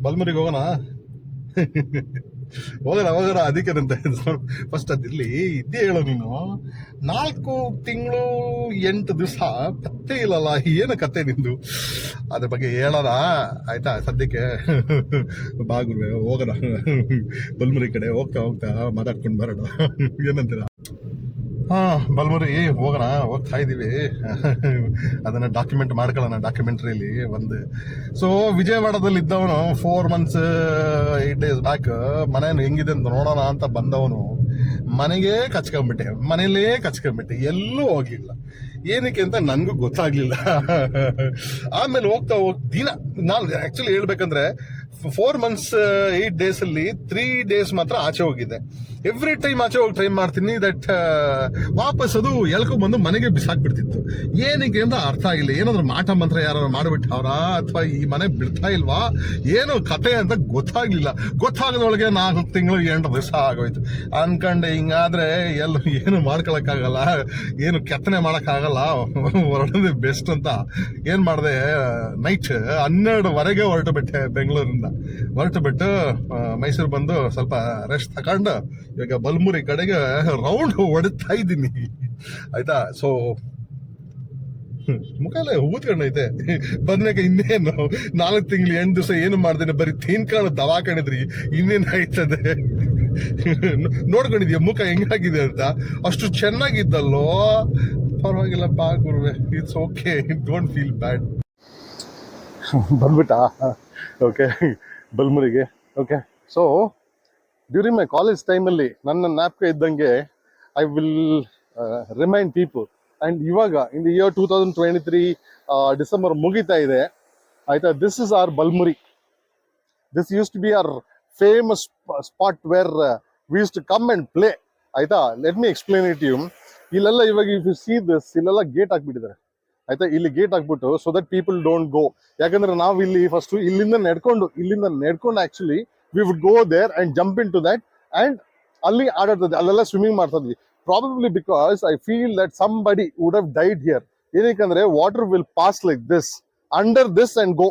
ಬಲ್ಮುರಿಗೆ ಹೋಗೋಣ. ಹೋಗೋಣ ಹೋಗೋಣ ಅದಕ್ಕೇನಂತ. ಫಸ್ಟ್ ಅದಿರ್ಲಿ, ಇದ್ದೇ ಹೇಳೋ ನೀನು. 4 ತಿಂಗಳು 8 ದಿವಸ ಪತ್ತೆ ಇಲ್ಲಲ್ಲ, ಏನು ಕತೆ ನಿಂದು? ಅದ್ರ ಬಗ್ಗೆ ಹೇಳೋಣ ಆಯ್ತಾ? ಸದ್ಯಕ್ಕೆ ಬಾಗುರ್ವೆ ಹೋಗೋಣ, ಬಲ್ಮುರಿ ಕಡೆ ಹೋಗ್ತಾ ಹೋಗ್ತಾ ಮಾತಾಡ್ಕೊಂಡು ಬರೋಣ. ಏನಂತೀರ? ಬಲ್ಮುರಿ ಹೋಗೋಣ, ಹೋಗ್ತಾ ಇದೀವಿ. ಅದನ್ನ ಡಾಕ್ಯುಮೆಂಟ್ ಮಾಡ್ಕೊಳ್ಳೋಣ, ಡಾಕ್ಯುಮೆಂಟ್ರಿಯಲ್ಲಿ ಒಂದು. ಸೊ ವಿಜಯವಾಡದಲ್ಲಿ ಇದ್ದವನು 4 months 8 days ಬ್ಯಾಕ್ ಮನೇನು ಹೆಂಗಿದೆ ಅಂತ ನೋಡೋಣ ಅಂತ ಬಂದವನು ಮನೆಗೆ ಮನೇಲೇ ಕಚ್ಕೊಂಡ್ಬಿಟ್ಟೆ, ಎಲ್ಲೂ ಹೋಗ್ಲಿಲ್ಲ. ಏನಕ್ಕೆ ಅಂತ ನನ್ಗೂ ಗೊತ್ತಾಗ್ಲಿಲ್ಲ. ಆಮೇಲೆ ಹೋಗ್ತಾ ದಿನ ನಾನು ಆಕ್ಚುಲಿ ಹೇಳ್ಬೇಕಂದ್ರೆ 4 months 8 days ಅಲ್ಲಿ 3 days ಮಾತ್ರ ಆಚೆ ಹೋಗಿದ್ದೆ. ಎವ್ರಿ ಟೈಮ್ ಆಚೆ ಹೋಗಿ ಟ್ರೈ ಮಾಡ್ತೀನಿ, ದಟ್ ವಾಪಸ್ ಅದು ಎಳ್ಕೊಂಡ್ಬಂದು ಮನೆಗೆ ಬಿಸಾಕ್ಬಿಡ್ತಿತ್ತು. ಏನಕ್ಕೆ ಅಂತ ಅರ್ಥ ಆಗಿಲ್ಲ. ಏನಾದ್ರು ಮಾಟ ಮಂತ್ರ ಯಾರು ಮಾಡಿಬಿಟ್ಟವ್ರ ಅಥವಾ ಈ ಮನೆ ಬಿಡ್ತಾ ಇಲ್ವಾ, ಏನೋ ಕತೆ ಅಂತ ಗೊತ್ತಾಗದೊಳಗೆ 4 ತಿಂಗಳು 8 ದಿವಸ ಆಗೋಯ್ತು. ಅನ್ಕಂಡೆ ಹಿಂಗಾದ್ರೆ ಏನು ಮಾಡ್ಕೊಳಕ್ಕಾಗಲ್ಲ, ಏನು ಕೆತ್ತನೆ ಮಾಡಕ್ಕಾಗಲ್ಲ, ಹೊರಡೋದು ಬೆಸ್ಟ್ ಅಂತ ಏನ್ ಮಾಡಿದೆ, ನೈಟ್ 12ವರೆಗೆ ಹೊರಟು ಬಿಟ್ಟೆ. ಬೆಂಗಳೂರಿಂದ ಹೊರಟು ಬಿಟ್ಟು ಮೈಸೂರು ಬಂದು ಸ್ವಲ್ಪ ರೆಸ್ಟ್ ತಗೊಂಡು ಇವಾಗ ಬಲ್ಮುರಿ ಕಡೆಗೆ ರೌಂಡ್ ಹೊಡಿತಾ ಇದ್ದೀನಿ ಆಯ್ತಾ. ಸೊ ಮುಖ ಎಲ್ಲ ಊದ್ಕೊಂಡೈತೆ. ಬಂದ್ಮ್ಯಾಗ ಇನ್ನೇನು 4 ತಿಂಗಳು 8 ದಿವಸ ಏನು ಮಾಡ್ದೇನೆ, ಬರೀ ತಿನ್ಕೊಂಡು ದವಾಖಾನಿದ್ರಿ, ಇನ್ನೇನ್ ಆಯ್ತದೆ. ನೋಡ್ಕೊಂಡಿದ್ಯಾ ಮುಖ ಹೆಂಗಾಗಿದೆ ಅಂತ? ಅಷ್ಟು ಚೆನ್ನಾಗಿದ್ದಲ್ಲೋ. ಪರವಾಗಿಲ್ಲ ಬಾ ಗುರುವೆ, it's okay, don't feel bad. ಬಂದ್ಬಿಟ್ಟ ಓಕೆ ಬಲ್ಮುರಿಗೆ. Okay, so during my college ಟೈಮಲ್ಲಿ ನನ್ನ ಜ್ಞಾಪಕ ಇದ್ದಂಗೆ I will remind people. And ಇವಾಗ ಇನ್ ದಿ ಇಯರ್ 2023 ಡಿಸೆಂಬರ್ ಮುಗಿತಾ ಇದೆ ಆಯ್ತಾ. This is our Balmuri. This use to be our famous spot where we use to come and play ಆಯ್ತಾ. Let me explain it you. ಇಲ್ಲೆಲ್ಲ ಇವಾಗ if you see this, ಇಲ್ಲೆಲ್ಲ gate ಹಾಕ್ಬಿಟ್ಟಿದ್ದಾರೆ ಆಯ್ತಾ. ಇಲ್ಲಿ ಗೇಟ್ ಹಾಕ್ಬಿಟ್ಟು so that people don't go. ಯಾಕಂದ್ರೆ ನಾವು ಇಲ್ಲಿ ಫಸ್ಟ್ ಇಲ್ಲಿಂದ ನಡ್ಕೊಂಡು actually we would go there and jump in to that and ಅಲ್ಲಿ ಆಡಾಡ್ತದೆ, ಅಲ್ಲೆಲ್ಲ ಸ್ವಿಮ್ಮಿಂಗ್ ಮಾಡ್ತಾ ಇದ್ವಿ. Probably because I feel that somebody would have died here. ಏನಕ್ಕಂದ್ರೆ water will pass like this under this and go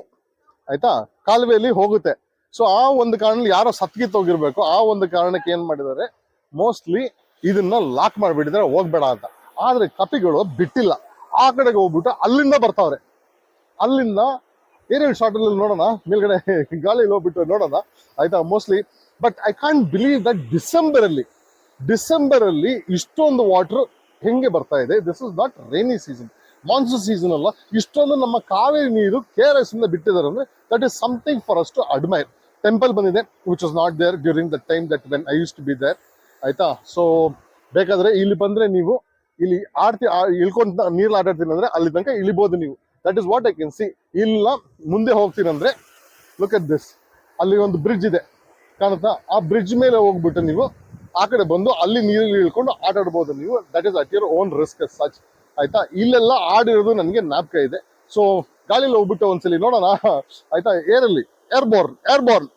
ಆಯ್ತಾ, ಕಾಲುವೆಯಲ್ಲಿ ಹೋಗುತ್ತೆ. So ಆ ಒಂದು ಕಾರಣದಲ್ಲಿ ಯಾರೋ ಸತ್ಗಿತ್ತೋಗಿರ್ಬೇಕು. ಆ ಒಂದು ಕಾರಣಕ್ಕೆ ಏನ್ ಮಾಡಿದ್ದಾರೆ, ಮೋಸ್ಟ್ಲಿ ಇದನ್ನ ಲಾಕ್ ಮಾಡಿಬಿಟ್ಟಿದ್ದಾರೆ, ಹೋಗ್ಬೇಡ ಅಂತ. ಆದ್ರೆ ಕಪಿಗಳು ಬಿಟ್ಟಿಲ್ಲ, ಆ ಕಡೆಗೆ ಹೋಗ್ಬಿಟ್ಟು ಅಲ್ಲಿಂದ ಬರ್ತಾವ್ರೆ. ಅಲ್ಲಿಂದ ಏನೇನು ಶಾರ್ಟಲ್ಲಿ ನೋಡೋಣ, ಮೇಲ್ಗಡೆ ಗಾಳಿಯಲ್ಲಿ ಹೋಗ್ಬಿಟ್ಟು ನೋಡೋಣ ಆಯ್ತಾ mostly. But I can't believe that December ಅಲ್ಲಿ ಇಷ್ಟೊಂದು ವಾಟರ್ ಹೆಂಗೆ ಬರ್ತಾ ಇದೆ. This is not rainy season, monsoon season ಅಲ್ಲ. ಇಷ್ಟೊಂದು ನಮ್ಮ ಕಾವೇರಿ ನೀರು KRS ಇಂದ ಬಿಟ್ಟಿದ್ದಾರೆ ಅಂದ್ರೆ that is something for us to admire. Temple ಬಂದಿದೆ which was not there during the time that when I use to be there ಆಯ್ತಾ. ಸೊ ಬೇಕಾದ್ರೆ ಇಲ್ಲಿ ಬಂದ್ರೆ ನೀವು ಇಲ್ಲಿ ಇಳ್ಕೊಂತ ನೀರ್ಲಿ ಆಟಾಡ್ತೀನಿ ಅಂದ್ರೆ ಅಲ್ಲಿ ತನಕ ಇಳಿಬಹುದು ನೀವು. That is what I can see. ಇಲ್ಲ ಮುಂದೆ ಹೋಗ್ತೀನಂದ್ರೆ ಲುಕ್ ಅಟ್ ದಿಸ್, ಅಲ್ಲಿ ಒಂದು ಬ್ರಿಡ್ಜ್ ಇದೆ ಕಾಣುತ್ತಾ, ಆ ಬ್ರಿಡ್ಜ್ ಮೇಲೆ ಹೋಗ್ಬಿಟ್ಟು ನೀವು ಆ ಕಡೆ ಬಂದು ಅಲ್ಲಿ ನೀರಲ್ಲಿ ಇಳ್ಕೊಂಡು ಆಟಾಡ್ಬೋದು ನೀವು. That is at your own risk such ಆಯ್ತಾ. ಇಲ್ಲೆಲ್ಲ ಆಡಿರೋದು ನನಗೆ ಜ್ಞಾಪಕ ಇದೆ. ಸೊ ಗಾಳಿಲಿ ಹೋಗ್ಬಿಟ್ಟು ಒಂದ್ಸಲಿ ನೋಡೋಣ ಆಯ್ತಾ. ಏರ್ಬೋರ್ನ್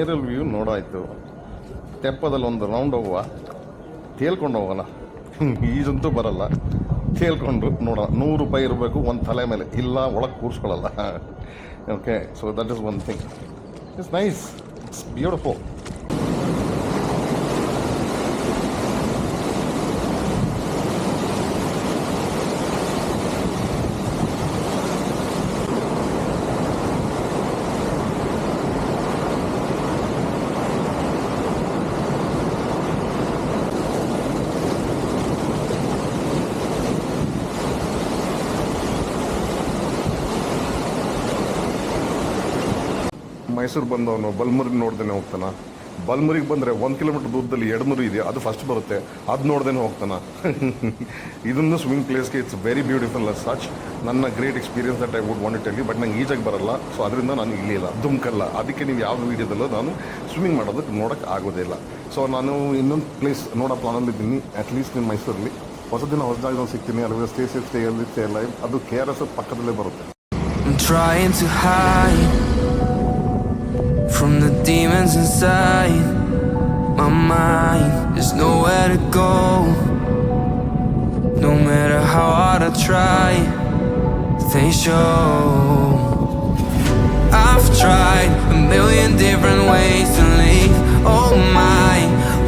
ಏರಲ್ ವ್ಯೂ ನೋಡಾಯ್ತು. ತೆಪ್ಪದಲ್ಲಿ ಒಂದು ರೌಂಡ್ ಹೋಗುವ, ತೇಲ್ಕೊಂಡು ಹೋಗೋಣ. ಈಜಂತೂ ಬರಲ್ಲ, ತೇಲ್ಕೊಂಡು ನೋಡೋಣ. 100 ರೂಪಾಯಿ ಇರಬೇಕು ಒಂದು ತಲೆ ಮೇಲೆ, ಇಲ್ಲ ಒಳಗೆ ಕೂರಿಸ್ಕೊಳ್ಳಲ್ಲ. Okay, so that is one thing. It's nice, it's beautiful. Mysuru ಬಂದವನು ಬಲ್ಮುರಿ ನೋಡ್ದೇನೆ ಹೋಗ್ತಾನ. ಬಲ್ಮುರಿಗೆ ಬಂದರೆ 1 ಕಿಲೋಮೀಟರ್ ದೂರದಲ್ಲಿ ಎಡಮುರಿ ಇದೆ, ಅದು ಫಸ್ಟ್ ಬರುತ್ತೆ, ಅದು ನೋಡ್ದೇನೆ ಹೋಗ್ತಾನ. ಇದನ್ನು ಸ್ವಿಮ್ಮಿಂಗ್ ಪ್ಲೇಸ್ಗೆ it's very beautiful as such. ನನ್ನ great experience that I would want to tell you. But ನಂಗೆ ಈಜಾಗಿ ಬರಲ್ಲ, ಸೊ ಅದರಿಂದ ನಾನು ಇಲ್ಲಿಲ್ಲ, ಧುಮ್ಕಲ್ಲ. ಅದಕ್ಕೆ ನೀವು ಯಾವ ವೀಡಿಯೋದಲ್ಲೂ ನಾನು ಸ್ವಿಮ್ಮಿಂಗ್ ಮಾಡೋದಕ್ಕೆ ನೋಡೋಕ್ಕೆ ಆಗೋದಿಲ್ಲ. ಸೊ ನಾನು ಇನ್ನೊಂದು ಪ್ಲೇಸ್ ನೋಡೋ ಪ್ಲಾನಲ್ಲಿದ್ದೀನಿ, ಅಟ್ಲೀಸ್ಟ್ ನಿಮ್ಮ ಮೈಸೂರಲ್ಲಿ ಹೊಸದಾಗಿ ನಾನು ಸಿಗ್ತೀನಿ. ಅಲ್ಲಿ ಸ್ಟೇ ಸೇಫ್, ಸ್ಟೇ ಅಲ್ಲಿ, ಸ್ಟೇ ಲೈವ್. ಅದು KRS ಪಕ್ಕದಲ್ಲೇ ಬರುತ್ತೆ. I'm trying to hide from the demons inside my mind. There's nowhere to go, no matter how hard I try. They show I've tried a million different ways to leave. Oh my,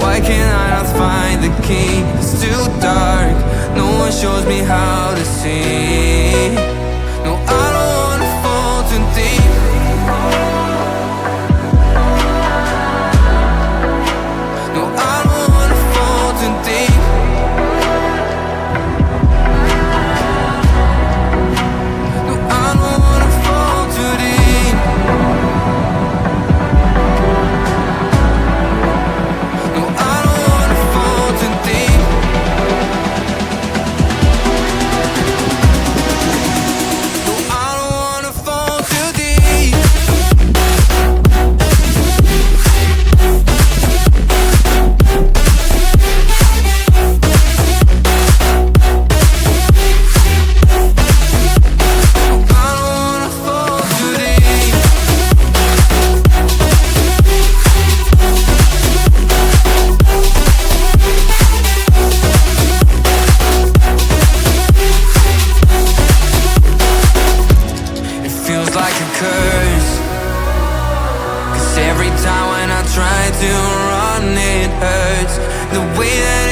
why can't I not find the key? It's too dark, no one shows me how to see. No, I don't wanna fall too deep. No, I don't wanna fall too deep. No, I don't wanna fall too deep. No, I don't wanna fall too deep. No, I don't wanna fall too deep. No, I don't wanna fall too deep. It feels like a curse, 'cause every time when I try to run it hurts. The way that